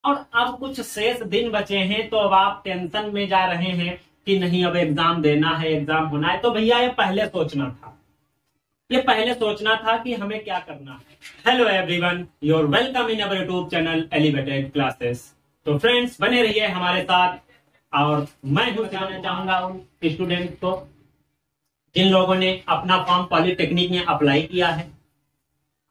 और अब कुछ शेष दिन बचे हैं, तो अब आप टेंशन में जा रहे हैं कि नहीं अब एग्जाम देना है, एग्जाम होना है। तो भैया ये पहले सोचना था कि हमें क्या करना है। Hello everyone, your welcome in our YouTube channel elevated classes. तो फ्रेंड्स बने रहिए हमारे साथ। और मैं बताना चाहूंगा उन स्टूडेंट को जिन लोगों ने अपना फॉर्म पॉलिटेक्निक में अप्लाई किया है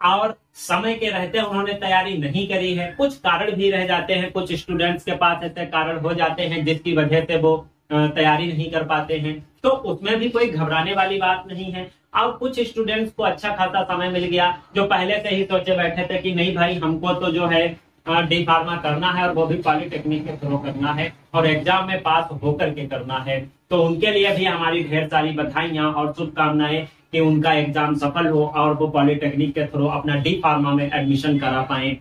और समय के रहते उन्होंने तैयारी नहीं करी है। कुछ कारण भी रह जाते हैं, कुछ स्टूडेंट्स के पास ऐसे कारण हो जाते हैं जिसकी वजह से वो तैयारी नहीं कर पाते हैं, तो उसमें भी कोई घबराने वाली बात नहीं है। और कुछ स्टूडेंट्स को अच्छा खासा समय मिल गया जो पहले से ही सोचे बैठे थे कि नहीं भाई हमको तो जो है डी फार्मा करना है और वो भी पॉलिटेक्निक के थ्रू करना है और एग्जाम में पास होकर के करना है। तो उनके लिए भी हमारी ढेर सारी बधाइयां और शुभकामनाएं कि उनका एग्जाम सफल हो और वो पॉलिटेक्निक के थ्रू अपना डी फार्मा में एडमिशन करा पाए।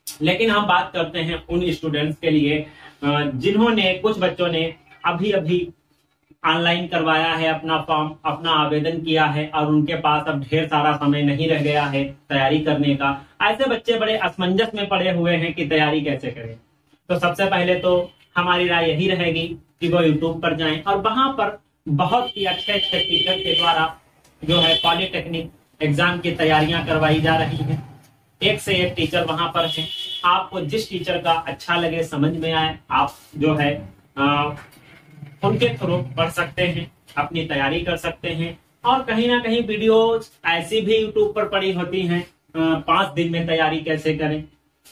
लेकिन हम बात करते हैं उन स्टूडेंट्स के लिए जिन्होंने, कुछ बच्चों ने अभी अभी ऑनलाइन करवाया है अपना फॉर्म, अपना आवेदन किया है और उनके पास अब ढेर सारा समय नहीं रह गया है तैयारी करने का। ऐसे बच्चे बड़े असमंजस में पड़े हुए हैं कि तैयारी कैसे करें। तो सबसे पहले तो हमारी राय यही रहेगी कि वो यूट्यूब पर जाएं और वहां पर बहुत ही अच्छे अच्छे टीचर के द्वारा जो है पॉलिटेक्निक एग्जाम की तैयारियां करवाई जा रही हैं। एक से एक टीचर वहां पर है। आपको जिस टीचर का अच्छा लगे, समझ में आए, आप जो है उनके थ्रू पढ़ सकते हैं, अपनी तैयारी कर सकते हैं। और कहीं ना कहीं वीडियोस ऐसी भी यूट्यूब पर पड़ी होती हैं, 5 दिन में तैयारी कैसे करें,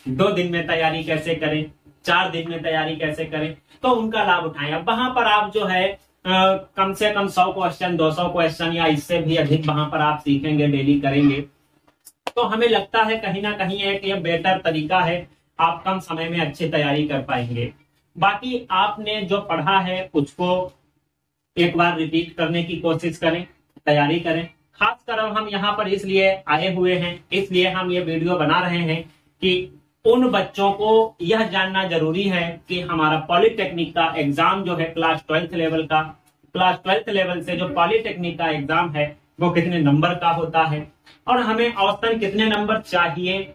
2 दिन में तैयारी कैसे करें, 4 दिन में तैयारी कैसे करें, तो उनका लाभ उठाएं। अब वहां पर आप जो है कम से कम 100 क्वेश्चन, 200 क्वेश्चन या इससे भी अधिक वहां पर आप सीखेंगे, डेली करेंगे। तो हमें लगता है कहीं ना कहीं है कि यह बेहतर तरीका है, आप कम समय में अच्छी तैयारी कर पाएंगे। बाकी आपने जो पढ़ा है उसको एक बार रिपीट करने की कोशिश करें, तैयारी करें। खासकर हम यहाँ पर इसलिए आए हुए हैं, इसलिए हम ये वीडियो बना रहे हैं कि उन बच्चों को यह जानना जरूरी है कि हमारा पॉलिटेक्निक का एग्जाम जो है क्लास 12th लेवल का, क्लास 12th लेवल से जो पॉलिटेक्निक का एग्जाम है वो कितने नंबर का होता है और हमें औसतन कितने नंबर चाहिए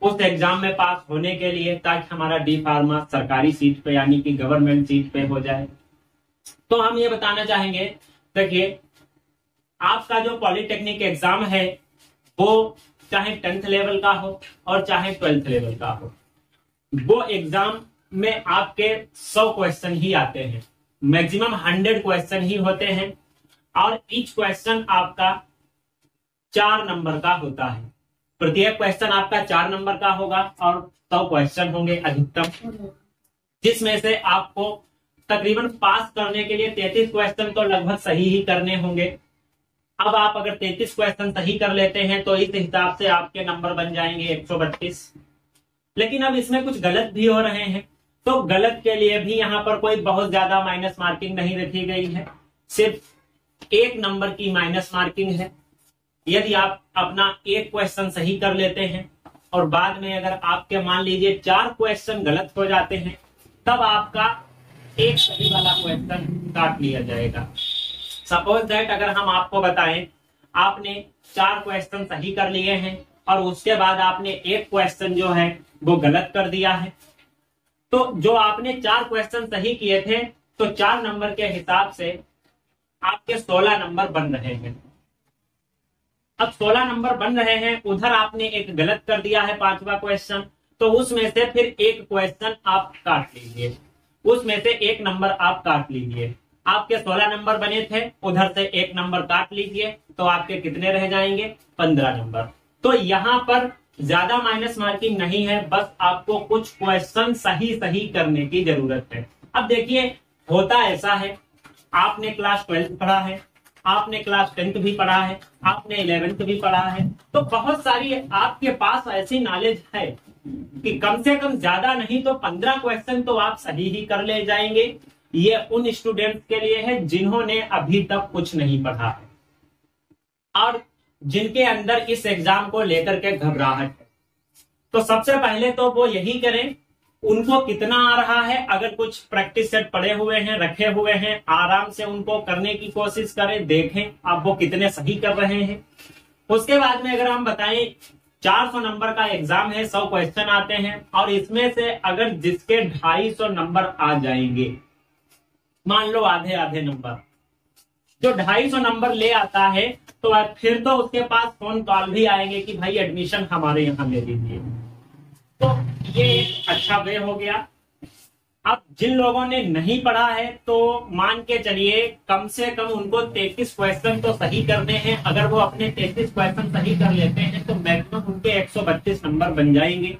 उस एग्जाम में पास होने के लिए, ताकि हमारा डी फार्मा सरकारी सीट पे यानी कि गवर्नमेंट सीट पे हो जाए। तो हम ये बताना चाहेंगे, देखिए आपका जो पॉलिटेक्निक एग्जाम है वो चाहे 10th लेवल का हो और चाहे 12th लेवल का हो, वो एग्जाम में आपके 100 क्वेश्चन ही आते हैं, मैक्सिमम 100 क्वेश्चन ही होते हैं और ईच क्वेश्चन आपका 4 नंबर का होता है। प्रत्येक क्वेश्चन आपका 4 नंबर का होगा और 100 क्वेश्चन होंगे अधिकतम, जिसमें से आपको तकरीबन पास करने के लिए 33 क्वेश्चन तो लगभग सही ही करने होंगे। अब आप अगर 33 क्वेश्चन सही कर लेते हैं तो इस हिसाब से आपके नंबर बन जाएंगे 132। लेकिन अब इसमें कुछ गलत भी हो रहे हैं, तो गलत के लिए भी यहाँ पर कोई बहुत ज्यादा माइनस मार्किंग नहीं रखी गई है, सिर्फ 1 नंबर की माइनस मार्किंग है। यदि आप अपना 1 क्वेश्चन सही कर लेते हैं और बाद में अगर आपके मान लीजिए 4 क्वेश्चन गलत हो जाते हैं, तब आपका 1 सही वाला क्वेश्चन काट लिया जाएगा। सपोज दैट अगर हम आपको बताएं आपने 4 क्वेश्चन सही कर लिए हैं और उसके बाद आपने 1 क्वेश्चन जो है वो गलत कर दिया है, तो जो आपने 4 क्वेश्चन सही किए थे तो 4 नंबर के हिसाब से आपके 16 नंबर बन रहे हैं। अब 16 नंबर बन रहे हैं, उधर आपने एक गलत कर दिया है 5वां क्वेश्चन, तो उसमें से फिर 1 क्वेश्चन आप काट लीजिए, उसमें से 1 नंबर आप काट लीजिए। आपके 16 नंबर बने थे, उधर से 1 नंबर काट लीजिए, तो आपके कितने रह जाएंगे? 15 नंबर। तो यहाँ पर ज्यादा माइनस मार्किंग नहीं है, बस आपको कुछ क्वेश्चन सही करने की जरूरत है। अब देखिए होता ऐसा है, आपने क्लास 12th पढ़ा है, आपने क्लास 10th भी पढ़ा है, आपने 11th भी पढ़ा है, तो बहुत सारी आपके पास ऐसी नॉलेज है कि कम से कम ज्यादा नहीं तो 15 क्वेश्चन तो आप सही ही कर ले जाएंगे। ये उन स्टूडेंट्स के लिए है जिन्होंने अभी तक कुछ नहीं पढ़ा है और जिनके अंदर इस एग्जाम को लेकर के घबराहट है। तो सबसे पहले तो वो यही करें, उनको कितना आ रहा है, अगर कुछ प्रैक्टिस सेट पड़े हुए हैं, रखे हुए हैं, आराम से उनको करने की कोशिश करें, देखें आप वो कितने सही कर रहे हैं। उसके बाद में अगर हम बताएं 400 नंबर का एग्जाम है, 100 क्वेश्चन आते हैं, और इसमें से अगर जिसके 250 नंबर आ जाएंगे, मान लो आधे आधे नंबर, जो 250 नंबर ले आता है, तो फिर तो उसके पास फोन कॉल भी आएंगे कि भाई एडमिशन हमारे यहाँ ले लीजिए। तो ये एक अच्छा वे हो गया। अब जिन लोगों ने नहीं पढ़ा है तो मान के चलिए कम से कम उनको 33 क्वेश्चन तो सही करने हैं। अगर वो अपने 33 क्वेश्चन सही कर लेते हैं तो मैक्सिमम उनके 132 नंबर बन जाएंगे,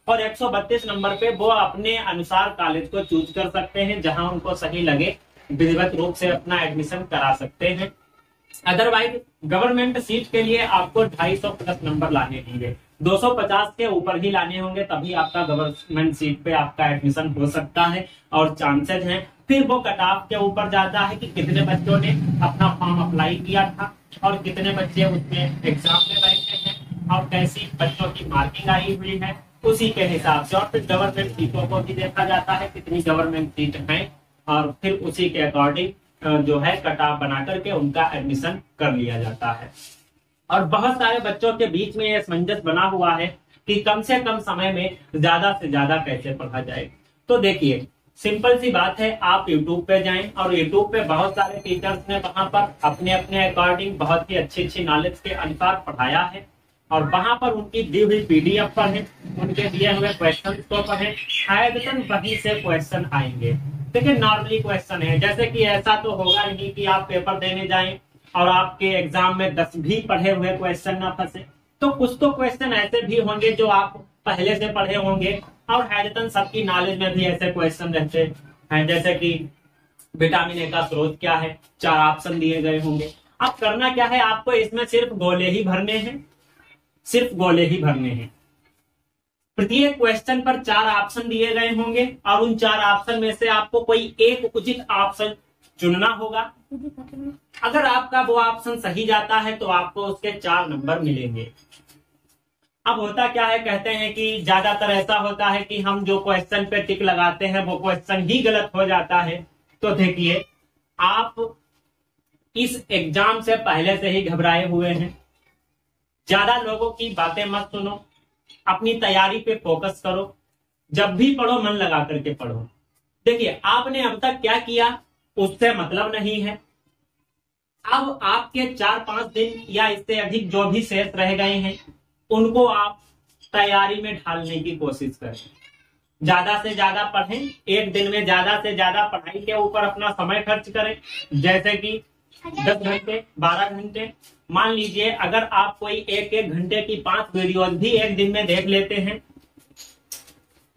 और 132 नंबर पे वो अपने अनुसार कॉलेज को चूज कर सकते हैं, जहां उनको सही लगे विधिवत रूप से अपना एडमिशन करा सकते हैं। अदरवाइज गवर्नमेंट सीट के लिए आपको 250 प्लस नंबर लाने होंगे, 250 के ऊपर ही लाने होंगे, तभी आपका गवर्नमेंट सीट पे आपका एडमिशन हो सकता है और चांसेस हैं। फिर वो कट ऑफ के ऊपर जाता है कि कितने बच्चों ने अपना फॉर्म अप्लाई किया था और कितने बच्चे उसमें एग्जाम में बैठे हैं और कैसी बच्चों की मार्किंग आई हुई है, उसी के हिसाब से। और फिर गवर्नमेंट सीटों को भी देखा जाता है कितनी गवर्नमेंट सीट है, और फिर उसी के अकॉर्डिंग जो है कट ऑफ बना करके उनका एडमिशन कर लिया जाता है। और बहुत सारे बच्चों के बीच में यह असमंजस बना हुआ है कि कम से कम समय में ज्यादा से ज्यादा कैसे पढ़ा जाए। तो देखिए सिंपल सी बात है, आप YouTube पे जाएं और YouTube पे बहुत सारे टीचर्स ने वहां पर अपने अपने अकॉर्डिंग बहुत ही अच्छी नॉलेज के अनुसार पढ़ाया है, और वहां पर उनकी दी हुई PDF पढ़ें, उनके दिए हुए क्वेश्चन को पढ़ें, शायद वहीं से क्वेश्चन आएंगे। देखिए नॉर्मली क्वेश्चन है, जैसे कि ऐसा तो होगा नहीं कि आप पेपर देने जाएं और आपके एग्जाम में 10 भी पढ़े हुए क्वेश्चन ना फंसे। तो कुछ तो क्वेश्चन ऐसे भी होंगे जो आप पहले से पढ़े होंगे, और हैदतन सबकी नॉलेज में भी ऐसे क्वेश्चन रहते हैं, जैसे कि विटामिन ए का स्रोत क्या है, 4 ऑप्शन दिए गए होंगे। अब करना क्या है, आपको इसमें सिर्फ गोले ही भरने हैं, सिर्फ गोले ही भरने हैं। प्रत्येक क्वेश्चन पर 4 ऑप्शन दिए गए होंगे, और उन 4 ऑप्शन में से आपको कोई एक उचित ऑप्शन चुनना होगा। अगर आपका वो ऑप्शन सही जाता है तो आपको उसके 4 नंबर मिलेंगे। अब होता क्या है, कहते हैं कि ज्यादातर ऐसा होता है कि हम जो क्वेश्चन पे टिक लगाते हैं वो क्वेश्चन ही गलत हो जाता है। तो देखिए आप इस एग्जाम से पहले से ही घबराए हुए हैं, ज्यादा लोगों की बातें मत सुनो, अपनी तैयारी पे फोकस करो, जब भी पढ़ो मन लगा करके पढ़ो। देखिए आपने अब तक क्या किया उससे मतलब नहीं है, अब आपके 4-5 दिन या इससे अधिक जो भी शेष रह गए हैं उनको आप तैयारी में ढालने की कोशिश करें। ज्यादा से ज्यादा पढ़ें, एक दिन में ज्यादा से ज्यादा पढ़ाई के ऊपर अपना समय खर्च करें, जैसे कि 10 घंटे 12 घंटे। मान लीजिए अगर आप कोई एक घंटे की 5 वीडियोज भी एक दिन में देख लेते हैं,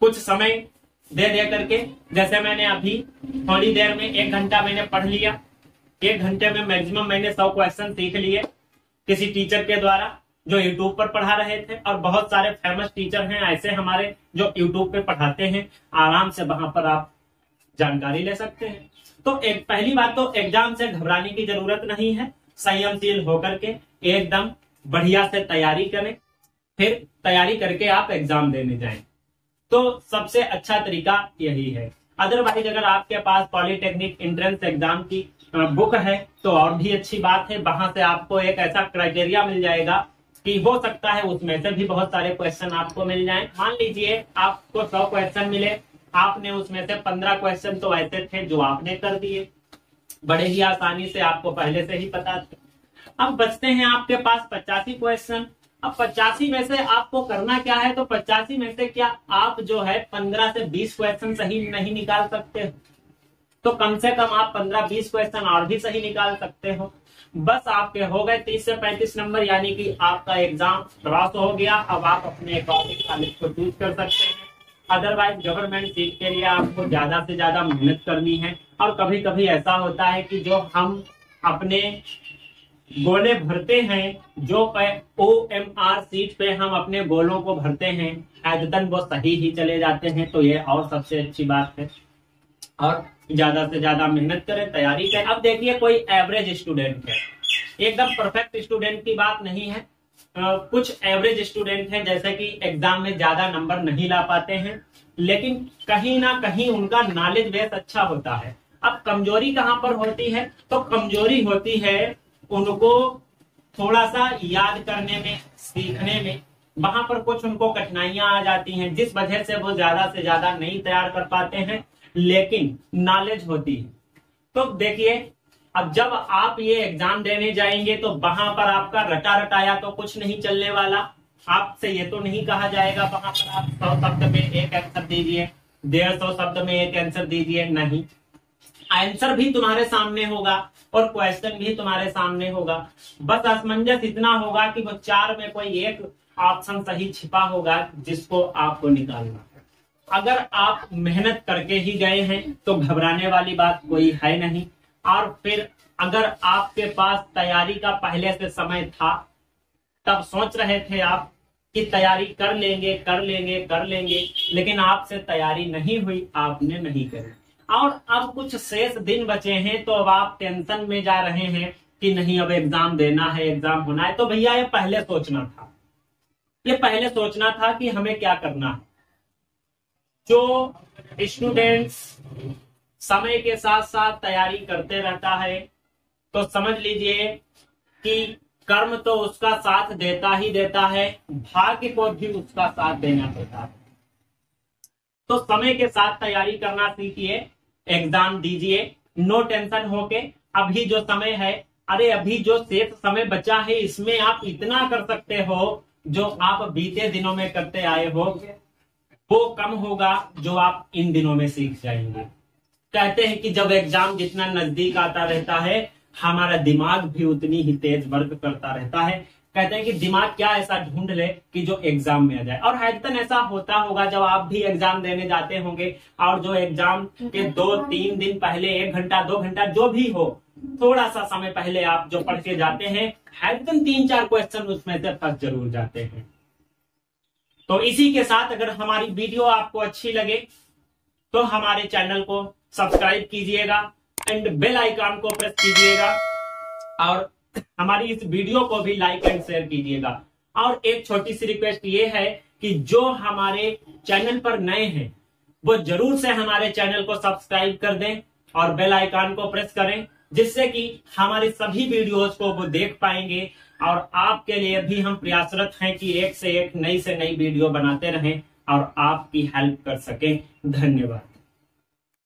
कुछ समय दे करके, जैसे मैंने अभी थोड़ी देर में 1 घंटा मैंने पढ़ लिया, 1 घंटे में मैक्सिमम मैंने 100 क्वेश्चन सीख लिए किसी टीचर के द्वारा जो यूट्यूब पर पढ़ा रहे थे। और बहुत सारे फेमस टीचर हैं ऐसे हमारे जो यूट्यूब पे पढ़ाते हैं, आराम से वहां पर आप जानकारी ले सकते हैं। तो पहली बात तो एग्जाम से घबराने की जरूरत नहीं है, संयमशील होकर के एकदम बढ़िया से तैयारी करें, फिर तैयारी करके आप एग्जाम देने जाएं। तो सबसे अच्छा तरीका यही है। अदरवाइज अगर आपके पास पॉलिटेक्निक एंट्रेंस एग्जाम की बुक है तो और भी अच्छी बात है, वहां से आपको एक ऐसा क्राइटेरिया मिल जाएगा कि हो सकता है उसमें से भी बहुत सारे क्वेश्चन आपको मिल जाएं। मान लीजिए आपको 100 क्वेश्चन मिले, आपने उसमें से 15 क्वेश्चन तो ऐसे थे जो आपने कर दिए, बड़े ही आसानी से, आपको पहले से ही पता था। अब बचते हैं आपके पास 85 क्वेश्चन। अब 85 में से आपको करना क्या है, तो 85 में से क्या आप जो है 15 से 20 क्वेश्चन सही नहीं निकाल सकते हो, तो कम से कम आप 15-20 क्वेश्चन और भी सही निकाल सकते हो। बस आपके हो गए 30 से 35 नंबर, यानी कि आपका एग्जाम क्रॉस हो गया। अब आप अपने अकॉर्डिंग कॉलेज को चूज कर सकते हैं। अदरवाइज गवर्नमेंट सीट के लिए आपको ज्यादा से ज्यादा मेहनत करनी है। और कभी कभी ऐसा होता है कि जो हम अपने गोले भरते हैं, जो OMR सीट पे हम अपने गोलों को भरते हैं, अदतन वो सही ही चले जाते हैं। तो ये और सबसे अच्छी बात है, और ज्यादा से ज्यादा मेहनत करें, तैयारी करें। अब देखिए कोई एवरेज स्टूडेंट है, एकदम परफेक्ट स्टूडेंट की बात नहीं है, कुछ एवरेज स्टूडेंट हैं जैसे कि एग्जाम में ज्यादा नंबर नहीं ला पाते हैं, लेकिन कहीं ना कहीं उनका नॉलेज बेस अच्छा होता है। अब कमजोरी कहाँ पर होती है, तो कमजोरी होती है उनको थोड़ा सा याद करने में, सीखने में वहां पर कुछ उनको कठिनाइयां आ जाती हैं, जिस वजह से वो ज्यादा से ज्यादा नहीं तैयार कर पाते हैं, लेकिन नॉलेज होती है। तो देखिए, अब जब आप ये एग्जाम देने जाएंगे तो वहां पर आपका रटा रटाया तो कुछ नहीं चलने वाला। आपसे ये तो नहीं कहा जाएगा वहां पर आप 100 शब्द में एक आंसर दीजिए, 150 शब्द में एक आंसर दीजिए, नहीं। आंसर भी तुम्हारे सामने होगा और क्वेश्चन भी तुम्हारे सामने होगा। बस असमंजस इतना होगा कि वो 4 में कोई एक ऑप्शन सही छिपा होगा जिसको आपको निकालना है। अगर आप मेहनत करके ही गए हैं तो घबराने वाली बात कोई है नहीं। और फिर अगर आपके पास तैयारी का पहले से समय था, तब सोच रहे थे आप कि तैयारी कर लेंगे कर लेंगे कर लेंगे, लेकिन आपसे तैयारी नहीं हुई, आपने नहीं करी, और अब कुछ शेष दिन बचे हैं तो अब आप टेंशन में जा रहे हैं कि नहीं अब एग्जाम देना है, एग्जाम होना है। तो भैया ये पहले सोचना था, ये पहले सोचना था कि हमें क्या करना है। जो स्टूडेंट्स समय के साथ साथ तैयारी करते रहता है तो समझ लीजिए कि कर्म तो उसका साथ देता ही देता है, भाग्य को भी उसका साथ देना होता है। तो समय के साथ तैयारी करना सीखिए, एग्जाम दीजिए, नो टेंशन होके। अभी जो समय है, अरे अभी जो शेष समय बचा है इसमें आप इतना कर सकते हो जो आप बीते दिनों में करते आए हो, वो कम होगा जो आप इन दिनों में सीख जाएंगे। कहते हैं कि जब एग्जाम जितना नजदीक आता रहता है हमारा दिमाग भी उतनी ही तेज वर्क करता रहता है। कहते हैं कि दिमाग क्या ऐसा ढूंढ ले कि जो एग्जाम में आ जाए। और हैदतन ऐसा होता होगा जब आप भी एग्जाम देने जाते होंगे और जो एग्जाम के 2-3 दिन पहले 1 घंटा 2 घंटा जो भी हो, थोड़ा सा समय पहले आप जो पढ़ के जाते हैं, हैदतन 3-4 क्वेश्चन उसमें से फंस जरूर जाते हैं। तो इसी के साथ अगर हमारी वीडियो आपको अच्छी लगे तो हमारे चैनल को सब्सक्राइब कीजिएगा एंड बेल आइकन को प्रेस कीजिएगा और हमारी इस वीडियो को भी लाइक एंड शेयर कीजिएगा। और एक छोटी सी रिक्वेस्ट ये है कि जो हमारे चैनल पर नए हैं वो जरूर से हमारे चैनल को सब्सक्राइब कर दें और बेल आइकन को प्रेस करें, जिससे कि हमारी सभी वीडियोस को वो देख पाएंगे। और आपके लिए भी हम प्रयासरत हैं कि एक से एक नई से नई वीडियो बनाते रहें और आपकी हेल्प कर सकें। धन्यवाद।